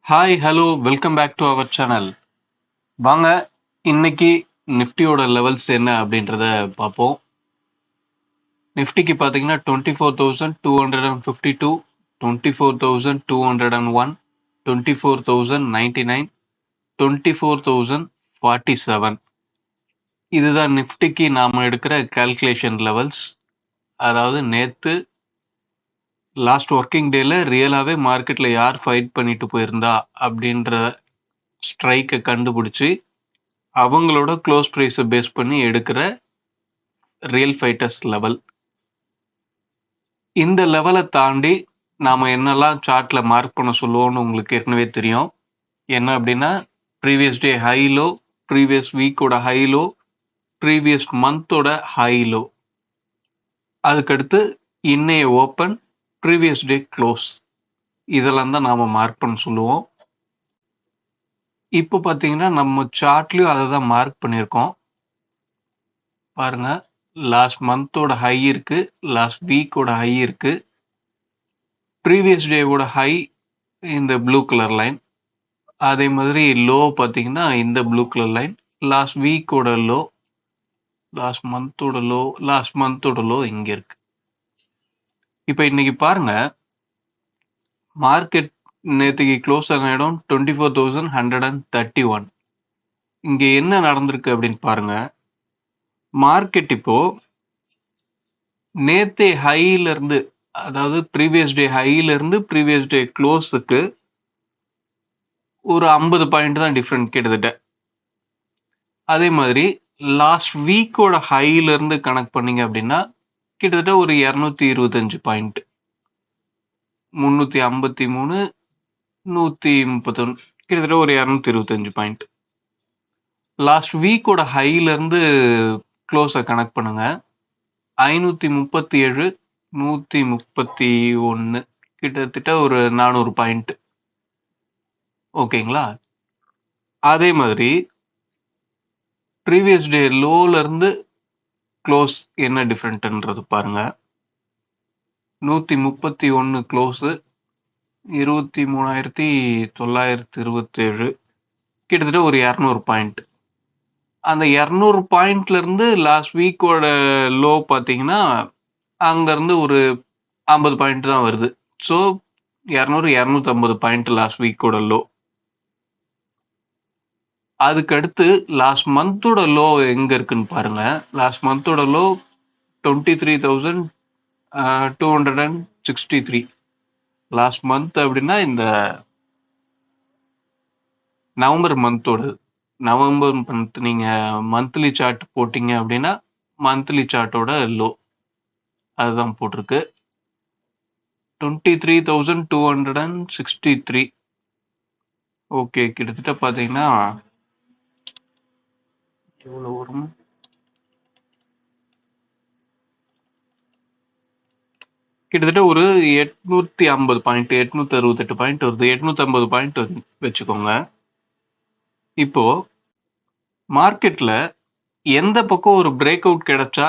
Hi hello welcome back to our channel. வாங்க இன்னைக்கு நிஃப்டியோட லெவல்ஸ் என்ன அப்படின்றத பார்ப்போம். நிஃப்டிக்கு பார்த்தீங்கன்னா 24,252, 24,201, 24,099, 24,047. இதுதான் நிஃப்டிக்கு நாம எடுக்கிற கால்குலேஷன் லெவல்ஸ். அதாவது நேத்து லாஸ்ட் ஒர்க்கிங் டேல ரியலாவே மார்க்கெட்ல யார் ஃபைட் பண்ணிட்டு போயிருந்தா அப்படின்ற ஸ்ட்ரைக்கை கண்டுபிடிச்சி அவங்களோட க்ளோஸ் ப்ரைஸை பேஸ் பண்ணி எடுக்கிற ரியல் ஃபைட்டர்ஸ் லெவல். இந்த லெவலை தாண்டி நாம என்னெல்லாம் சார்ட்ல மார்க் பண்ண சொல்லுவோம்னு உங்களுக்கு ஏற்கனவே தெரியும். என்ன அப்படின்னா previous day high low, previous வீக்கோட ஹை லோ, ப்ரீவியஸ் மந்தோட ஹை லோ, அதுக்கடுத்து இன்னைய ஓப்பன், ப்ரீவியஸ் டே க்ளோஸ், இதெல்லாம் தான் நாம மார்க் பண்ண சொல்லுவோம். இப்போ பார்த்தீங்கன்னா நம்ம சார்ட்லயும் அதை தான் மார்க் பண்ணியிருக்கோம். பாருங்க, லாஸ்ட் மந்தோட ஹை இருக்கு, லாஸ்ட் வீக்கோட ஹை இருக்கு, ப்ரீவியஸ் டேவோட ஹை இந்த ப்ளூ கலர் லைன், அதே மாதிரி லோ பார்த்தீங்கன்னா இந்த ப்ளூ கலர் லைன், லாஸ்ட் வீக்கோட லோ, லாஸ்ட் மந்தோட லோ, லாஸ்ட் மந்தோட லோ இங்க இருக்கு. இப்போ இன்னைக்கு பாருங்க, மார்க்கெட் நேற்றுக்கு க்ளோஸ் ஆன இடம் 24,131. இங்க என்ன நடந்திருக்கு அப்படின்னு பாருங்க. மார்க்கெட் இப்போ நேத்தே ஹைல இருந்து, அதாவது ப்ரீவியஸ் டே ஹைல இருந்து ப்ரீவியஸ் டே க்ளோஸுக்கு ஒரு 50 பாயிண்ட் தான் டிஃப்ரெண்ட் கிட்டத்தட்ட. அதே மாதிரி லாஸ்ட் வீக்கோட ஹைல இருந்து கனெக்ட் பண்ணீங்க அப்படின்னா கிட்டத்தட்ட ஒரு 225 பாயிண்ட், 353, 131, கிட்டத்தட்ட ஒரு 225 பாயிண்ட். லாஸ்ட் வீக்கோட ஹைல இருந்து க்ளோஸை கனெக்ட் பண்ணுங்க, 537, 131, கிட்டத்தட்ட ஒரு 400 பாயிண்ட். ஓகேங்களா? அதே மாதிரி ப்ரீவியஸ் டே லோல இருந்து க்ளோஸ் என்ன டிஃப்ரெண்ட்ன்றது பாருங்க. 131 க்ளோஸு, 23,927, கிட்டத்தட்ட ஒரு 200 பாயிண்ட். அந்த 200 பாயிண்ட்ல இருந்து லாஸ்ட் வீக்கோட லோ பார்த்தீங்கன்னா அங்கேருந்து ஒரு 50 பாயிண்ட் தான் வருது. ஸோ 200, 250 பாயிண்ட் லாஸ்ட் வீக்கோட லோ. அதுக்கு அடுத்து லாஸ்ட் மந்தோட லோ எங்க இருக்குன்னு பாருங்க. லாஸ்ட் மந்தோட லோ 23,263. லாஸ்ட் மந்த் அப்படின்னா இந்த நவம்பர் மந்தோட, நவம்பர் மந்த் நீங்க மந்த்லி சார்ட் போட்டீங்க அப்படின்னா மந்த்லி சார்ட்டோட லோ அதுதான் போட்டிருக்கு, 23,263. ஓகே, கிட்டத்தட்ட பார்த்தீங்கன்னா எவ்வளோ வரும், கிட்டத்தட்ட ஒரு 850 பாயிண்ட், 868 பாயிண்ட் வருது, 850 பாயிண்ட் வச்சுக்கோங்க. இப்போ மார்க்கெட்ல எந்த பக்கம் ஒரு பிரேக் அவுட் கிடைச்சா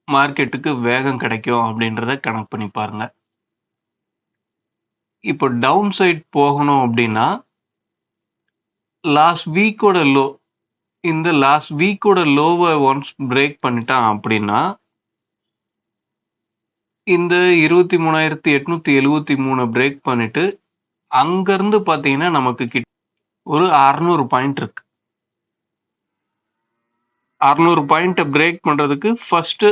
மார்க்கெட்டுக்கு வேகம் கிடைக்கும் அப்படின்றத கனெக்ட் பண்ணி பாருங்க. இப்போ டவுன் சைட் போகணும் அப்படின்னா லாஸ்ட் வீக்கோட லோ, இந்த லாஸ்ட் வீக்கோட லோவை ஒன்ஸ் பிரேக் பண்ணிட்டான் அப்படின்னா இந்த 23,873 பிரேக் பண்ணிட்டு அங்கிருந்து பார்த்தீங்கன்னா நமக்கு ஒரு 600 பாயிண்ட் இருக்கு. 600 பாயிண்ட்டை பிரேக் பண்றதுக்கு ஃபர்ஸ்ட்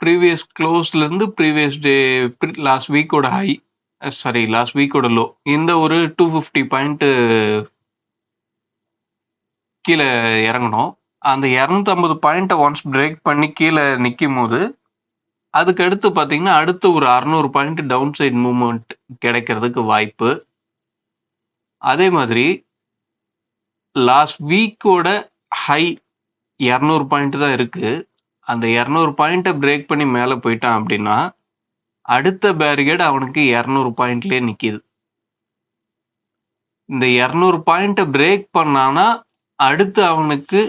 ப்ரீவியஸ் க்ளோஸ்ல இருந்து ப்ரீவியஸ் டே லாஸ்ட் வீக்கோட ஹை, சாரி லாஸ்ட் வீக்கோட லோ, இந்த ஒரு 250 பாயிண்ட் கீழே இறங்கணும். அந்த 250 பாயிண்ட்டை ஒன்ஸ் பிரேக் பண்ணி கீழே நிற்கும் போது அதுக்கு அடுத்து பார்த்தீங்கன்னா அடுத்து ஒரு 600 பாயிண்ட் டவுன் சைட் மூவ்மெண்ட் கிடைக்கிறதுக்கு வாய்ப்பு. அதே மாதிரி லாஸ்ட் வீக்கோட ஹை 200 பாயிண்ட் தான் இருக்கு. அந்த 200 பாயிண்ட்டை பிரேக் பண்ணி மேலே போயிட்டான் அப்படின்னா அடுத்த பேரிகேட் அவனுக்கு 200 பாயிண்ட்லேயே நிற்கிது. இந்த 200 பாயிண்ட்டை பிரேக் பண்ணானா அடுத்து அவனுக்கு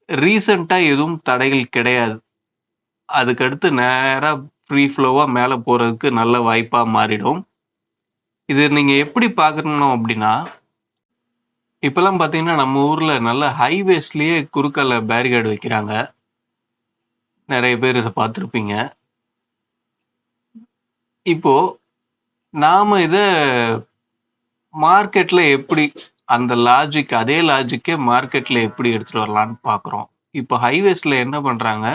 ரீசெண்டாக எதுவும் தடைகள் கிடையாது. அதுக்கடுத்து நேராக ஃப்ரீ ஃப்ளோவாக மேலே போகிறதுக்கு நல்ல வாய்ப்பாக மாறிடும். இது நீங்கள் எப்படி பார்க்கணும் அப்படின்னா இப்பலாம் பார்த்தீங்கன்னா, நம்ம ஊர்ல நல்ல ஹைவேஸ்லயே குறுக்கால பேரிகார்டு வைக்கிறாங்க. நெறைய பேர் இத பார்த்துருப்பீங்க. இப்போ நாம இத மார்க்கெட்ல எப்படி அந்த லாஜிக் அதே லாஜிக்கே மார்க்கெட்ல எப்படி எடுத்துட்டு வரலான்னு பார்க்குறோம். இப்போ ஹைவேஸ்ல என்ன பண்றாங்க,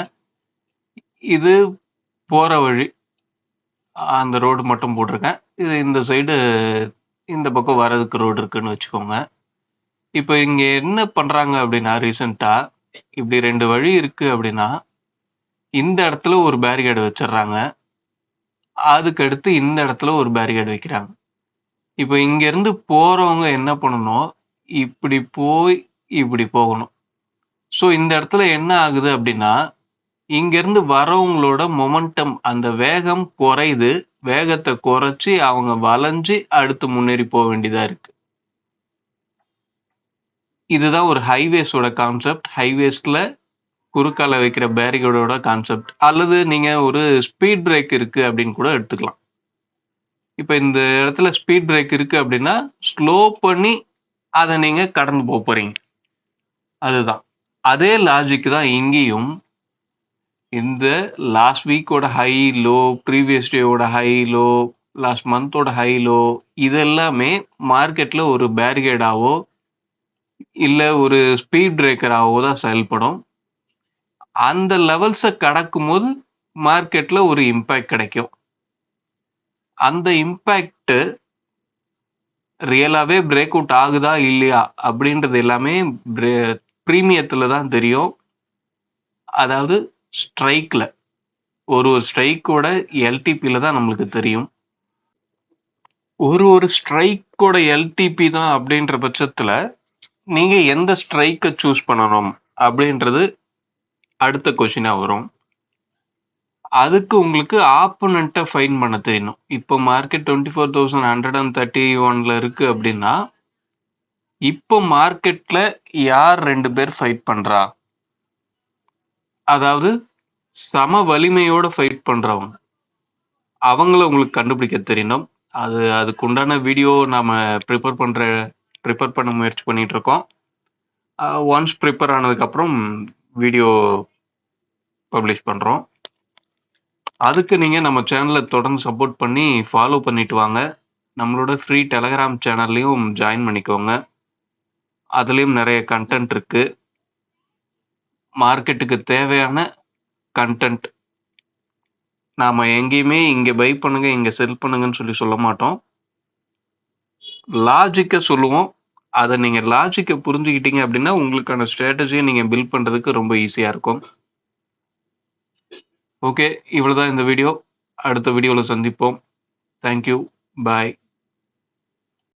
இது போற வழி. அந்த ரோடு மட்டும் போட்டிருக்கேன். இது இந்த சைடு இந்த பக்கம் வர்றதுக்கு ரோடு இருக்குன்னு வச்சுக்கோங்க. இப்போ இங்க என்ன பண்றாங்க அப்படின்னா, ரீசென்ட்டா இப்படி 2 வழி இருக்கு அப்படின்னா, இந்த இடத்துல ஒரு பேரிகார்டு வச்சுடுறாங்க. அதுக்கு அடுத்து இந்த இடத்துல ஒரு பேரிகார்டு வைக்கிறாங்க. இப்போ இங்கேருந்து போறவங்க என்ன பண்ணணும், இப்படி போய் இப்படி போகணும். ஸோ இந்த இடத்துல என்ன ஆகுது அப்படின்னா, இங்கேருந்து வரவங்களோட மொமெண்டம் அந்த வேகம் குறையுது. வேகத்த குறைச்சு அவங்க வளைஞ்சு அடுத்து முன்னேறி போ வேண்டியதா இருக்கு. இதுதான் ஒரு ஹைவேஸோட கான்செப்ட். ஹைவேஸ்ல குறுக்கால வைக்கிற பேரிகார்டோட கான்செப்ட். அல்லது நீங்க ஒரு ஸ்பீட் பிரேக் இருக்கு அப்படின்னு கூட எடுத்துக்கலாம். இப்ப இந்த இடத்துல ஸ்பீட் பிரேக் இருக்கு அப்படின்னா, ஸ்லோ பண்ணி அத நீங்க கடந்து போறீங்க. அதுதான். அதே லாஜிக் தான் இங்கேயும். இந்த லாஸ்ட் வீக்கோட ஹை, லோ, ப்ரீவியஸ் டேவோட ஹை, லோ, லாஸ்ட் மந்தோட ஹை, லோ இது எல்லாமே மார்க்கெட்ல ஒரு பேரிகேடாவோ, இல்ல ஒரு ஸ்பீட் பிரேக்கராவோ தான் செயல்படும். அந்த லெவல்ஸ கடக்கும்போது மார்க்கெட்ல ஒரு இம்பாக்ட் கிடைக்கும். அந்த இம்பாக்ட் ரியலாவே பிரேக் அவுட் ஆகுதா இல்லையா அப்படின்றது எல்லாமே பிரீமியத்துல தான் தெரியும். அதாவது ஸ்ட்ரைக்ல ஒரு ஸ்ட்ரைக்கோட எல்டிபில தான் நம்மளுக்கு தெரியும். ஒரு ஸ்ட்ரைக்கோட எல்டிபி தான் அப்படின்ற பட்சத்துல நீங்க எந்த ஸ்ட்ரைக்கை சூஸ் பண்ணணும் அப்படின்றது அடுத்த கொஸ்டினா வரும். அதுக்கு உங்களுக்கு ஆப்போனண்ட்டை ஃபைண்ட் பண்ண தெரியணும். இப்போ மார்க்கெட் 24,131ல இருக்கு அப்படின்னா, இப்போ மார்க்கெட்ல யார் 2 பேர் ஃபைட் பண்றா? அதாவது சம வலிமையோட ஃபைட் பண்றவங்க. அவங்கள உங்களுக்கு கண்டுபிடிக்க தெரியணும். அதுக்குண்டான வீடியோ நாம ப்ரிப்பேர் பண்ண முயற்சி பண்ணிட்டு இருக்கோம். ஒன்ஸ் ப்ரிப்பேர் ஆனதுக்கப்புறம் வீடியோ பப்ளிஷ் பண்றோம். அதுக்கு நீங்க நம்ம சேனலை தொடர்ந்து சப்போர்ட் பண்ணி ஃபாலோ பண்ணிட்டு வாங்க. நம்மளோட ஃப்ரீ டெலகிராம் சேனல்லையும் ஜாயின் பண்ணிக்கோங்க. அதுலேயும் நிறைய கண்டென்ட் இருக்கு. மார்க்கெட்டுக்கு தேவையான கண்டென்ட். நாம எங்கேயுமே இங்க பை பண்ணுங்க, இங்க செல் பண்ணுங்கன்னு சொல்ல மாட்டோம். லாஜிக்கை சொல்லுவோம். அதை நீங்க லாஜிக்கை புரிஞ்சுக்கிட்டீங்க அப்படின்னா உங்களுக்கான ஸ்ட்ராட்டஜியை நீங்க பில்ட் பண்றதுக்கு ரொம்ப ஈஸியா இருக்கும். ஓகே, இவ்வளவுதான் இந்த வீடியோ. அடுத்த வீடியோவில் சந்திப்போம். தேங்க்யூ. பாய்.